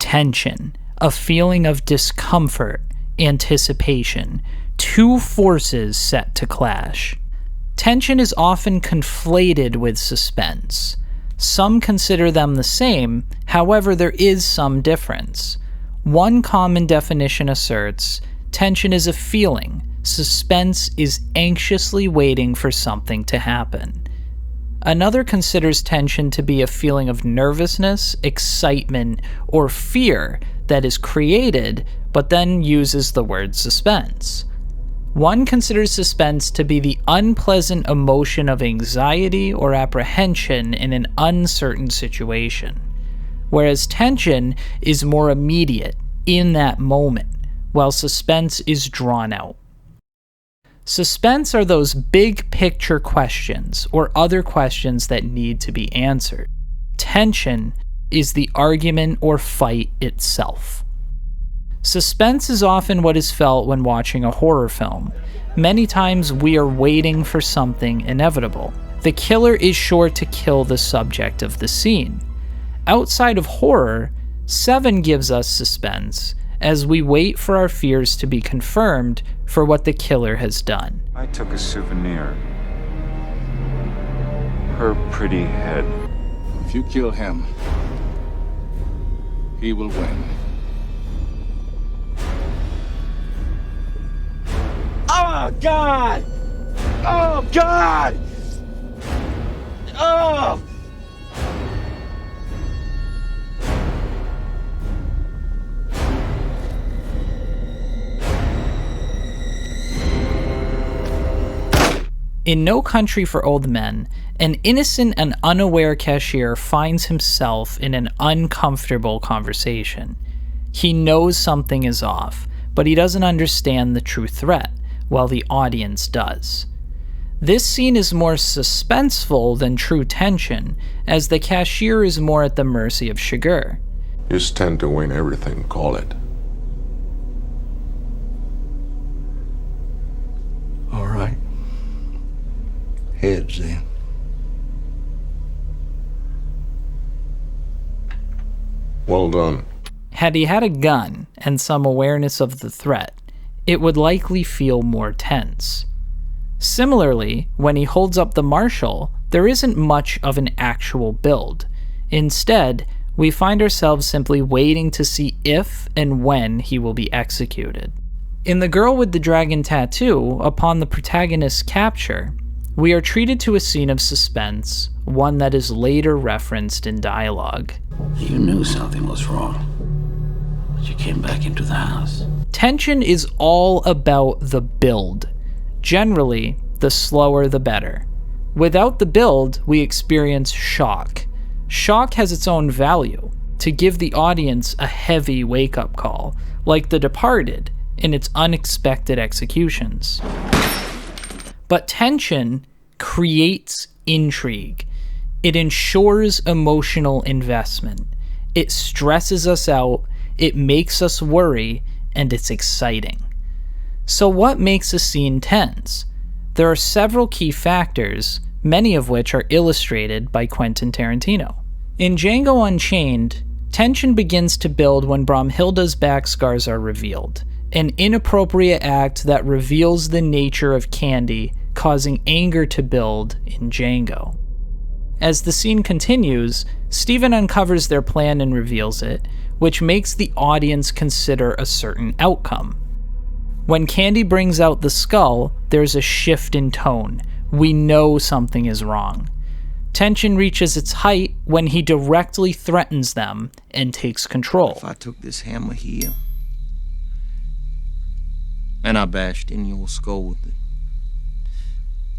tension, a feeling of discomfort, anticipation, two forces set to clash. Tension is often conflated with suspense. Some consider them the same, however there is some difference. One common definition asserts, tension is a feeling, suspense is anxiously waiting for something to happen. Another considers tension to be a feeling of nervousness, excitement, or fear that is created, but then uses the word suspense. One considers suspense to be the unpleasant emotion of anxiety or apprehension in an uncertain situation, whereas tension is more immediate, in that moment, while suspense is drawn out. Suspense are those big picture questions or other questions that need to be answered. Tension is the argument or fight itself. Suspense is often what is felt when watching a horror film. Many times we are waiting for something inevitable. The killer is sure to kill the subject of the scene. Outside of horror, Seven gives us suspense as we wait for our fears to be confirmed for what the killer has done. I took a souvenir. Her pretty head. If you kill him, he will win. Oh, God! Oh, God! Oh! In No Country for Old Men, an innocent and unaware cashier finds himself in an uncomfortable conversation. He knows something is off, but he doesn't understand the true threat, while the audience does. This scene is more suspenseful than true tension, as the cashier is more at the mercy of Shiger. You stand to win everything, call it. All right. Heads, then. Well done. Had he had a gun and some awareness of the threat, it would likely feel more tense. Similarly, when he holds up the marshal, there isn't much of an actual build. Instead, we find ourselves simply waiting to see if and when he will be executed. In The Girl with the Dragon Tattoo, upon the protagonist's capture, we are treated to a scene of suspense, one that is later referenced in dialogue. You knew something was wrong, but you came back into the house. Tension is all about the build. Generally, the slower the better. Without the build, we experience shock. Shock has its own value, to give the audience a heavy wake-up call, like The Departed in its unexpected executions. But tension creates intrigue. It ensures emotional investment. It stresses us out, it makes us worry, and it's exciting. So what makes a scene tense? There are several key factors, many of which are illustrated by Quentin Tarantino. In Django Unchained, tension begins to build when Bromhilda's back scars are revealed, an inappropriate act that reveals the nature of Candy, causing anger to build in Django. As the scene continues, Steven uncovers their plan and reveals it, which makes the audience consider a certain outcome. When Candy brings out the skull, there's a shift in tone. We know something is wrong. Tension reaches its height when he directly threatens them and takes control. If I took this hammer here and I bashed in your skull with it,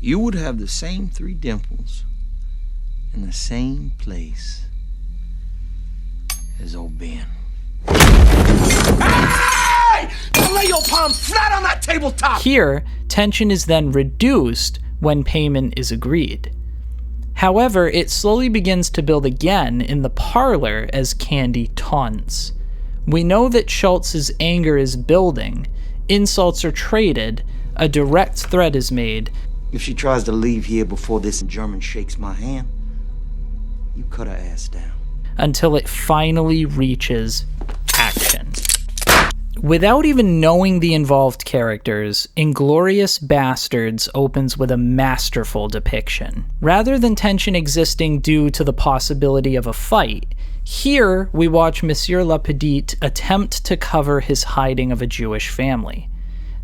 you would have the same 3 dimples in the same place as old Ben. Hey! Don't lay your palm flat on that tabletop! Here, tension is then reduced when payment is agreed. However, it slowly begins to build again in the parlor as Candy taunts. We know that Schultz's anger is building, insults are traded, a direct threat is made. If she tries to leave here before this German shakes my hand, you cut her ass down. Until it finally reaches Without even knowing the involved characters, Inglourious Basterds opens with a masterful depiction. Rather than tension existing due to the possibility of a fight, here we watch Monsieur Le Petit attempt to cover his hiding of a Jewish family.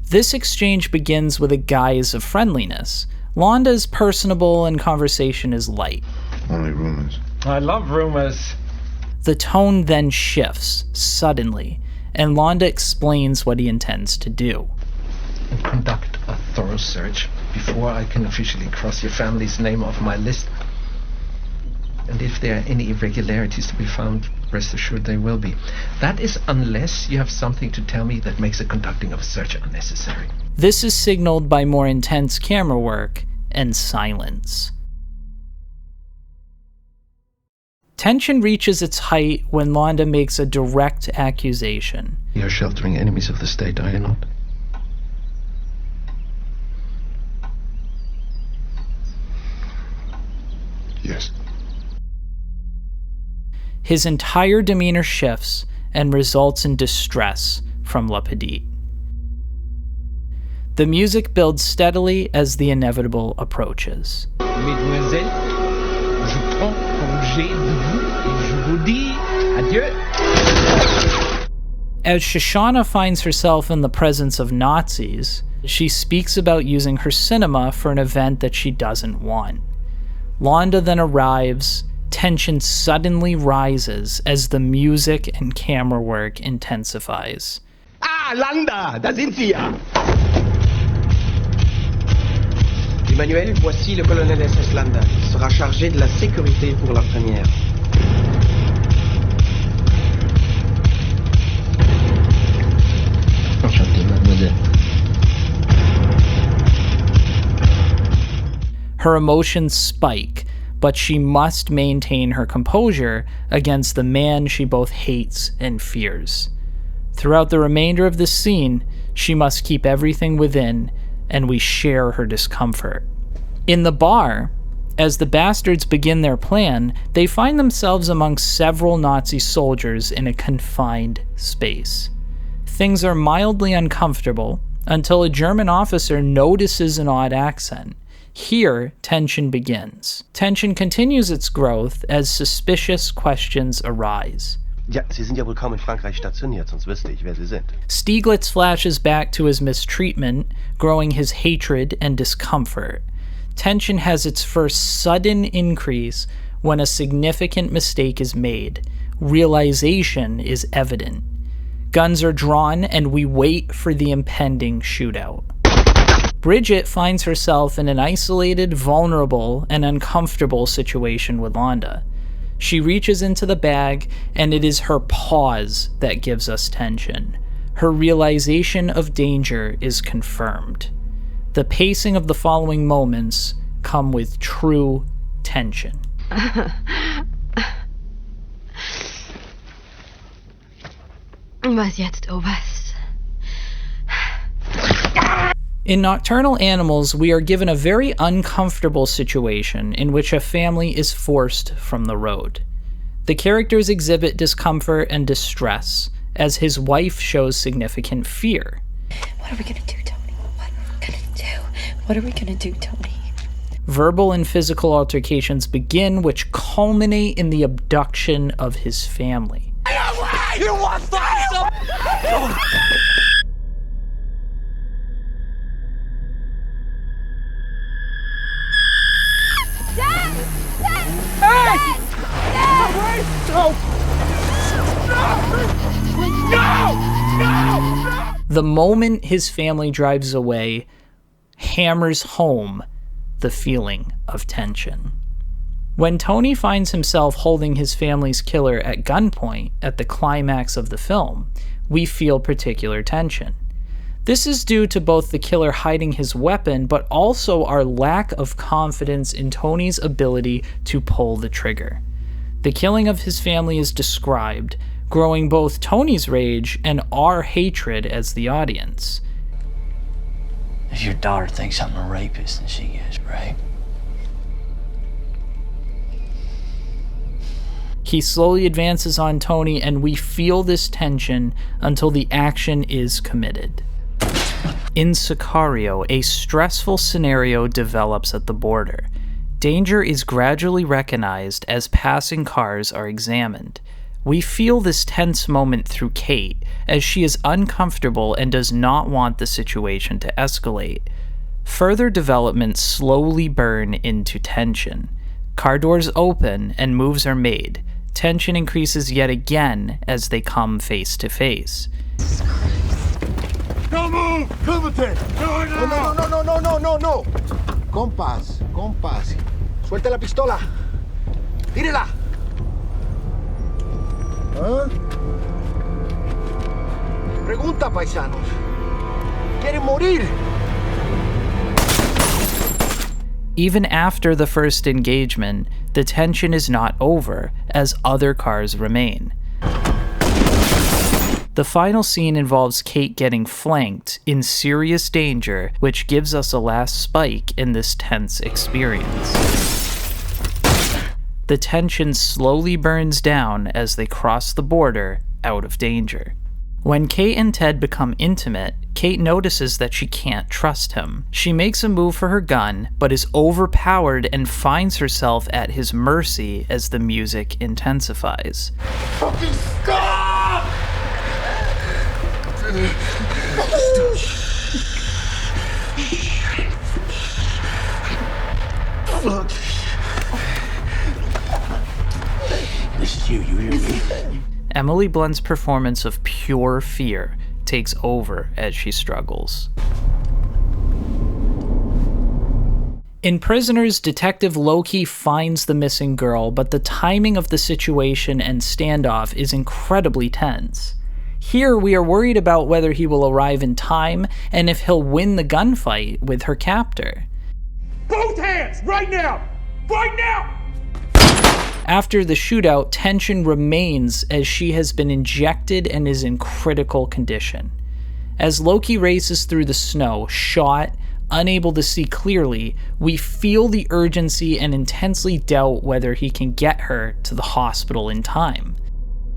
This exchange begins with a guise of friendliness. Londa is personable and conversation is light. Only rumors. I love rumors. The tone then shifts, suddenly, and Londa explains what he intends to do. And conduct a thorough search before I can officially cross your family's name off my list. And if there are any irregularities to be found, rest assured they will be. That is unless you have something to tell me that makes the conducting of a search unnecessary. This is signaled by more intense camera work and silence. Tension reaches its height when Londa makes a direct accusation. You're sheltering enemies of the state, are you not? Yes. His entire demeanor shifts and results in distress from Le Petit. The music builds steadily as the inevitable approaches. Mesdemoiselles, je prends congé de vous et je vous dis adieu. As Shoshana finds herself in the presence of Nazis, she speaks about using her cinema for an event that she doesn't want. Londa then arrives. Tension suddenly rises as the music and camera work intensifies. Ah, Landa, da sind Sie ja! Emmanuel, voici le colonel SS Landa, qui sera chargé de la sécurité pour la première. Enchanté, mademoiselle. Her emotions spike, but she must maintain her composure against the man she both hates and fears. Throughout the remainder of this scene, she must keep everything within, and we share her discomfort. In the bar, as the bastards begin their plan, they find themselves amongst several Nazi soldiers in a confined space. Things are mildly uncomfortable until a German officer notices an odd accent. Here, tension begins. Tension continues its growth as suspicious questions arise. Ja, Sie sind ja wohl kaum in Frankreich stationiert, sonst wüsste ich, wer Sie sind. Stieglitz flashes back to his mistreatment, growing his hatred and discomfort. Tension has its first sudden increase when a significant mistake is made. Realization is evident. Guns are drawn and we wait for the impending shootout. Bridget finds herself in an isolated, vulnerable, and uncomfortable situation with Londa. She reaches into the bag, and it is her pause that gives us tension. Her realization of danger is confirmed. The pacing of the following moments come with true tension. Was jetzt, Oberst? In Nocturnal Animals, we are given a very uncomfortable situation in which a family is forced from the road. The characters exhibit discomfort and distress, as his wife shows significant fear. What are we gonna do, Tony? What are we gonna do? What are we gonna do, Tony? Verbal and physical altercations begin, which culminate in the abduction of his family. You want fire? The moment his family drives away hammers home the feeling of tension. When Tony finds himself holding his family's killer at gunpoint at the climax of the film, we feel particular tension. This is due to both the killer hiding his weapon, but also our lack of confidence in Tony's ability to pull the trigger. The killing of his family is described, growing both Tony's rage and our hatred as the audience. If your daughter thinks I'm a rapist, then she is, right? He slowly advances on Tony, and we feel this tension until the action is committed. In Sicario, a stressful scenario develops at the border. Danger is gradually recognized as passing cars are examined. We feel this tense moment through Kate, as she is uncomfortable and does not want the situation to escalate. Further developments slowly burn into tension. Car doors open and moves are made. Tension increases yet again as they come face to face. No move! Cúbrete! No. Compas. Suelte la pistola. Tírela. ¿Ah? Pregunta, paisanos. ¿Quieren morir? Even after the first engagement, the tension is not over, as other cars remain. The final scene involves Kate getting flanked in serious danger, which gives us a last spike in this tense experience. The tension slowly burns down as they cross the border out of danger. When Kate and Ted become intimate, Kate notices that she can't trust him. She makes a move for her gun, but is overpowered and finds herself at his mercy as the music intensifies. Fucking stop! Fuck. This is you hear me? Emily Blunt's performance of pure fear takes over as she struggles. In Prisoners, Detective Loki finds the missing girl, but the timing of the situation and standoff is incredibly tense. Here, we are worried about whether he will arrive in time and if he'll win the gunfight with her captor. Both hands! Right now! Right now! After the shootout, tension remains as she has been injected and is in critical condition. As Loki races through the snow, shot, unable to see clearly, we feel the urgency and intensely doubt whether he can get her to the hospital in time.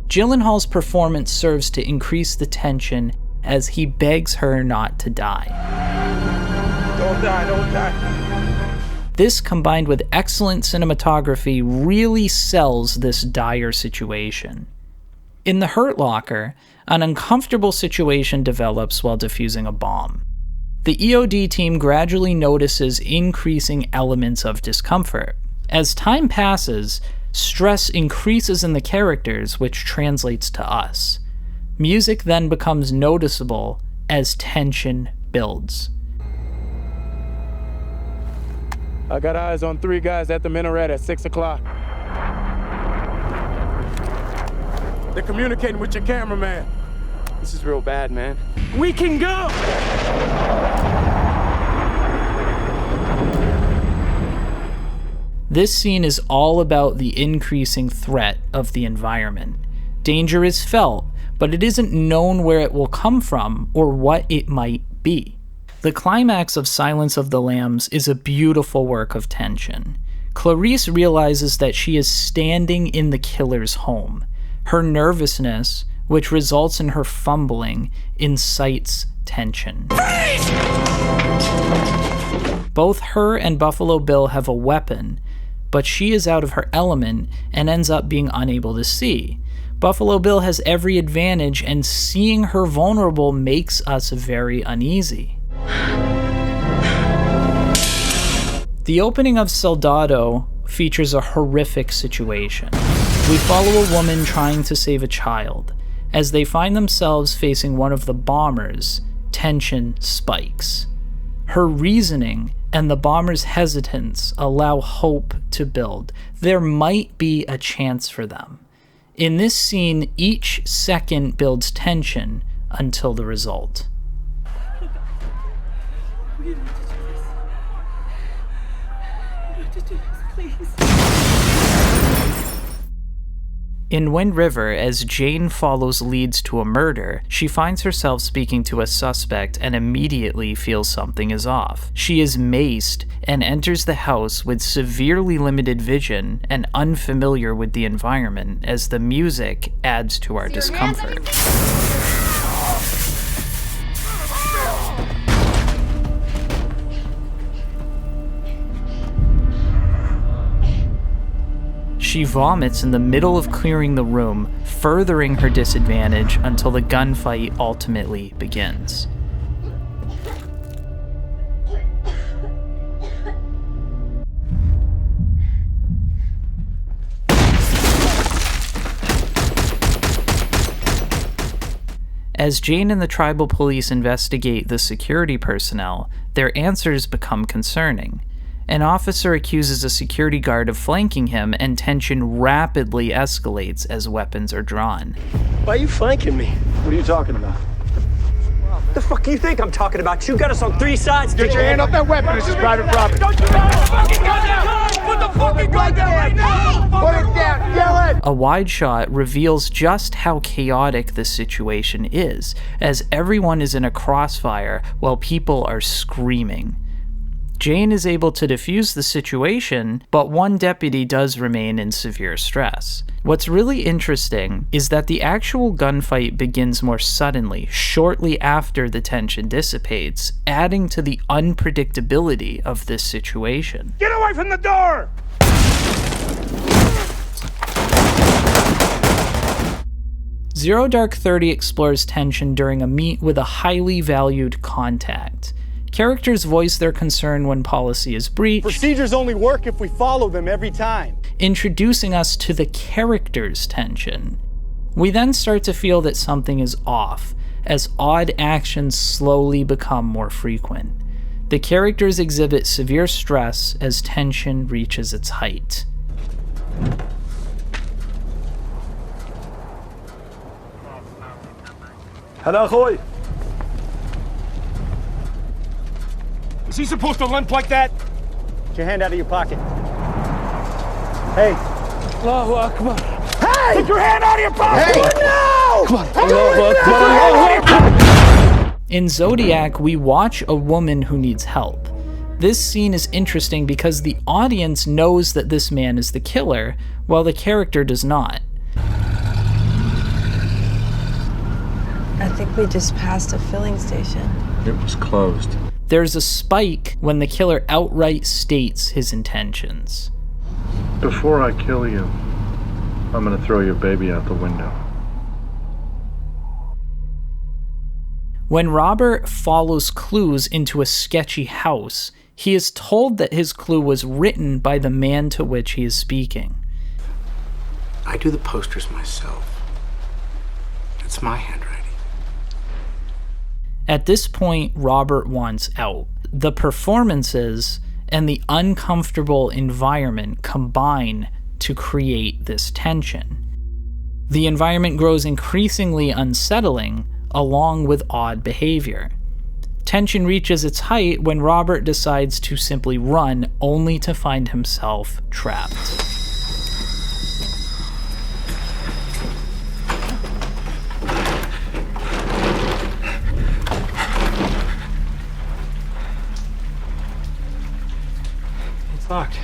Gyllenhaal's performance serves to increase the tension as he begs her not to die. Don't die. This, combined with excellent cinematography, really sells this dire situation. In the Hurt Locker, an uncomfortable situation develops while defusing a bomb. The EOD team gradually notices increasing elements of discomfort. As time passes, stress increases in the characters, which translates to us. Music then becomes noticeable as tension builds. I got eyes on 3 guys at the minaret at 6 o'clock. They're communicating with your cameraman. This is real bad, man. We can go! This scene is all about the increasing threat of the environment. Danger is felt, but it isn't known where it will come from or what it might be. The climax of Silence of the Lambs is a beautiful work of tension. Clarice realizes that she is standing in the killer's home. Her nervousness, which results in her fumbling, incites tension. Freeze! Both her and Buffalo Bill have a weapon, but she is out of her element and ends up being unable to see. Buffalo Bill has every advantage, and seeing her vulnerable makes us very uneasy. The opening of Soldado features a horrific situation. We follow a woman trying to save a child. As they find themselves facing one of the bombers, tension spikes. Her reasoning and the bomber's hesitance allow hope to build. There might be a chance for them. In this scene, each second builds tension until the result. We have to do this, please. In Wind River, as Jane follows leads to a murder, she finds herself speaking to a suspect and immediately feels something is off. She is maced and enters the house with severely limited vision and unfamiliar with the environment as the music adds to our discomfort. She vomits in the middle of clearing the room, furthering her disadvantage until the gunfight ultimately begins. As Jane and the tribal police investigate the security personnel, their answers become concerning. An officer accuses a security guard of flanking him, and tension rapidly escalates as weapons are drawn. Why are you flanking me? What are you talking about? What the fuck do you think I'm talking about? You got us on 3 sides. Get your hand off that weapon. This is private property. Don't you put the fucking gun down! Put the fucking gun down right now! Put it down! Yell it! A wide shot reveals just how chaotic this situation is, as everyone is in a crossfire while people are screaming. Jane is able to defuse the situation, but one deputy does remain in severe stress. What's really interesting is that the actual gunfight begins more suddenly, shortly after the tension dissipates, adding to the unpredictability of this situation. Get away from the door! Zero Dark 30 explores tension during a meet with a highly valued contact. Characters voice their concern when policy is breached. Procedures only work if we follow them every time. Introducing us to the character's tension. We then start to feel that something is off, as odd actions slowly become more frequent. The characters exhibit severe stress as tension reaches its height. Halachoy! Is he supposed to limp like that? Get your hand out of your pocket. Hey. Allahu Akbar. Hey! Take your hand out of your pocket! Hey! No! Come on. In Zodiac, we watch a woman who needs help. This scene is interesting because the audience knows that this man is the killer, while the character does not. I think we just passed a filling station. It was closed. There's a spike when the killer outright states his intentions. Before I kill you, I'm gonna throw your baby out the window. When Robert follows clues into a sketchy house, he is told that his clue was written by the man to which he is speaking. I do the posters myself. It's my handwriting. At this point, Robert wants out. The performances and the uncomfortable environment combine to create this tension. The environment grows increasingly unsettling, along with odd behavior. Tension reaches its height when Robert decides to simply run, only to find himself trapped. Locked.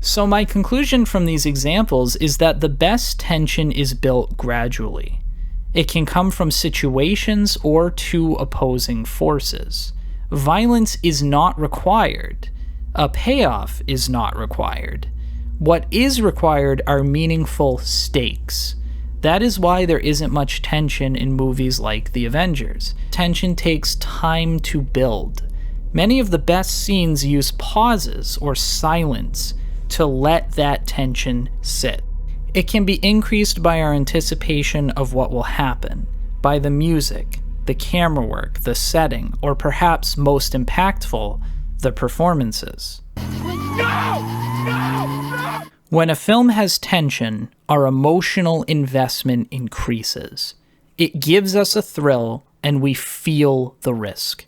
So my conclusion from these examples is that the best tension is built gradually. It can come from situations or two opposing forces. Violence is not required. A payoff is not required. What is required are meaningful stakes. That is why there isn't much tension in movies like The Avengers. Tension takes time to build. Many of the best scenes use pauses or silence to let that tension sit. It can be increased by our anticipation of what will happen, by the music, the camera work, the setting, or perhaps most impactful, the performances. When a film has tension, our emotional investment increases. It gives us a thrill and we feel the risk.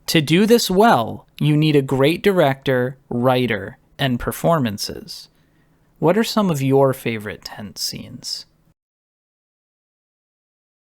To do this well, you need a great director, writer, and performances. What are some of your favorite tense scenes?